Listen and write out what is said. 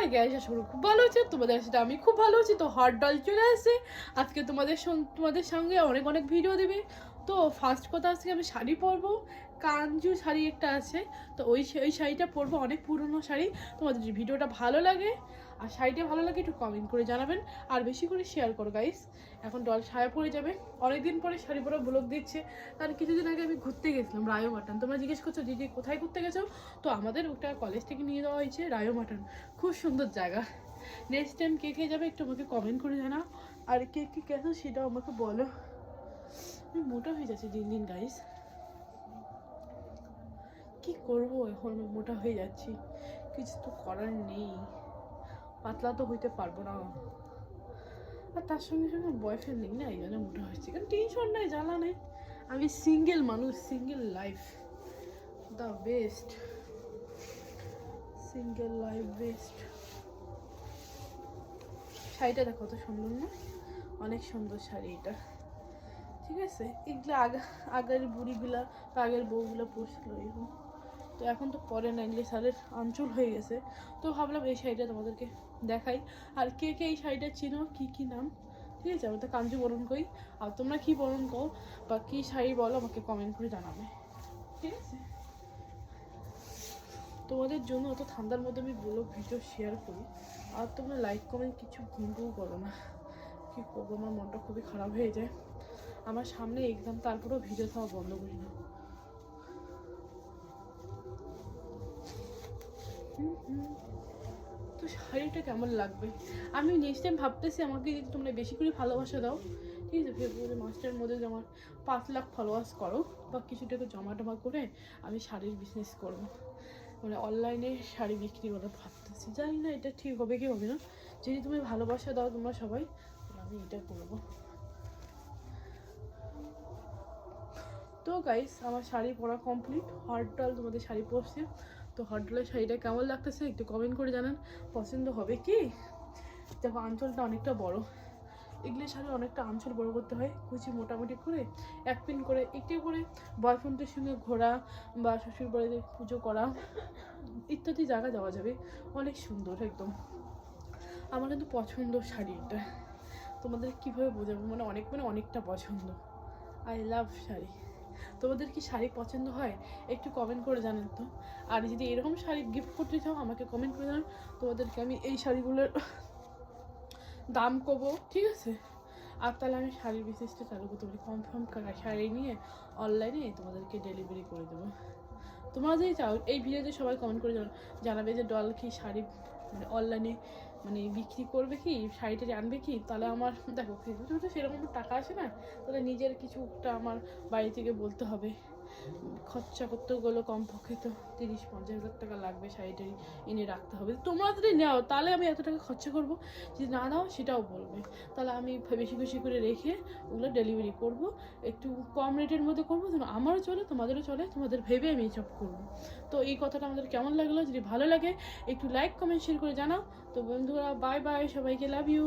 Hi guys, আশা করি খুব ভালো আছে। তোমাদের সাথে আমি খুব ভালো আছি। তো হট ডল চলে আসছে আজকে তোমাদের সঙ্গে অনেক অনেক ভিডিও দেবে। তো ফার্স্ট কথা, আজকে আমি শাড়ি পরবো। কাঞ্জু শাড়ি একটা আছে, তো ওই শাড়িটা পরবো, অনেক পুরনো শাড়ি। তোমাদের যদি ভিডিওটা ভালো লাগে আর শাড়িটা ভালো লাগে একটু কমেন্ট করে জানাবেন, আর বেশি করে শেয়ার করো গাইস। এখন ডল সায়া পরে যাবে, অনেকদিন পরে শাড়ি পরা ব্লগ দিচ্ছে। তার কিছুদিন আগে আমি ঘুরতে গেছিলাম রায়ো মাটন। তোমরা জিজ্ঞেস করছো দিদি কোথায় ঘুরতে গেছো, তো আমাদের ওটা কলেজ থেকে নিয়ে যাওয়া হয়েছে রায়ো মাটন। খুব সুন্দর জায়গা। নেক্সট টাইম কে কে যাবে একটু আমাকে কমেন্ট করে জানাও, আর কে কে গেছো সেটাও আমাকে বলো। আমি মোটা হয়ে যাচ্ছি দিন দিন গাইস, কি করবো, এখন আমি মোটা হয়ে যাচ্ছি, কিছু তো করার নেই। পাতলা তো হইতে পারবো না, আর তার সঙ্গে সঙ্গে বয়ফ্রেন্ড নেই না, এই জন্য মোটা হচ্ছে। কারণ টেনশন নাই, জ্বালা নেই, আমি সিঙ্গেল মানুষ, single life the best, single life best. শাড়িটা দেখো কত সুন্দর না, অনেক সুন্দর শাড়ি এটা। ঠিক আছে, এগুলো আগের বুড়িগুলা বা আগের বউগুলো পরছিল এরকম, তো এখন তো পরে না, এগুলো শাড়ির আঁচল হয়ে গেছে। তো ভাবলাম এই শাড়িটা তোমাদেরকে দেখাই। আর কে কে এই শাড়িটা চিনো, কি নাম, ঠিক আছে, আমি তো কাঞ্জু বরণ করি। আর তোমরা কি বরণ কর বা কি শাড়ি বলো আমাকে কমেন্ট করে জানাবে, ঠিক আছে। তোমাদের জন্য অত ঠান্ডার মধ্যে আমি ব্লগ ভিডিও শেয়ার করি, আর তোমরা লাইক কমেন্ট কিছু ঘুমটুও করো না। কী করবো, আমার মনটা খুবই খারাপ হয়ে যায়। আমার সামনে এক্সাম, তারপরেও ভিডিও খাওয়া বন্ধ করি না। তো শাড়িটা কেমন লাগবে আমি নেক্সট টাইম ভাবতেছি, আমাকে যদি তোমরা বেশি করে ভালোবাসা দাও, ঠিক আছে, ফেব্রুয়ারি মাসটার মধ্যে যে আমার 5 লাখ ফলোয়ার্স করো, বা কিছু টাকা জমা টমা করে আমি শাড়ির বিজনেস করবো, মানে অনলাইনে শাড়ি বিক্রি করে ভাবতেছি। জানি না এটা ঠিক হবে কি হবে না, যদি তুমি ভালোবাসা দাও তোমরা সবাই, তাহলে আমি এটা করবো। তো গাইস, আমার শাড়ি পরা কমপ্লিট। হট ডল তোমাদের শাড়ি পরছে, তো হট ডলের শাড়িটা কেমন লাগতেছে একটু কমেন্ট করে জানান। পছন্দ হবে কি? দেখো আঁচলটা অনেকটা বড়, এগুলো শাড়ি অনেকটা আঁচল বড় করতে হয়, কুচি মোটামুটি করে এক পিন করে একটু করে বয়ফ্রেন্ডের সঙ্গে ঘোরা বা শ্বশুর বাড়িতে পুজো করা ইত্যাদি জায়গা যাওয়া যাবে। অনেক সুন্দর একদম, আমার কিন্তু পছন্দ শাড়ি এটা। তোমাদের কীভাবে বোঝাবো, মানে অনেকটা পছন্দ। I love sari. তোমাদের কি শাড়ি পছন্দ হয় একটু কমেন্ট করে জানেন তো। আর যদি এরকম শাড়ি গিফট করতে চাও আমাকে কমেন্ট করে জানান, তোমাদেরকে আমি এই শাড়িগুলোর দাম কবো, ঠিক আছে। আর তাহলে আমি শাড়ির বিজনেসটা চালু করতে পারি, কনফার্ম শাড়ি নিয়ে অনলাইনে তোমাদেরকে ডেলিভারি করে দেবো। তোমরা যদি চাও এই ভিডিওতে সবাই কমেন্ট করে জানাবে যে ডল কি শাড়ি মানে অনলাইনে মানে বিক্রি করবে কি, শাড়িটা আনবে কি। তাহলে আমার দেখো ফেসবুকে তো সেরকম টাকা আসে না, তাহলে নিজের কিছুটা আমার বাড়ি থেকে বলতে হবে, খরচা করতে গেলে কমপক্ষে তো 30-50 হাজার টাকা লাগবে, শাড়িটাই এনে রাখতে হবে। তোমরা যদি নাও তাহলে আমি এত টাকা খরচা করবো, যদি না নাও সেটাও বলবে, তাহলে আমি বেশি বেশি করে রেখে ওগুলো ডেলিভারি করব, একটু কম রেটের মধ্যে করবো, যেন আমারও চলে তোমাদেরও চলে, তোমাদের ভেবে আমি এইসব করবো। তো এই কথাটা আমাদের কেমন লাগলো, যদি ভালো লাগে একটু লাইক কমেন্ট শেয়ার করে জানাও। তো বন্ধুরা বাই বাই, সবাইকে লাভ ইউ।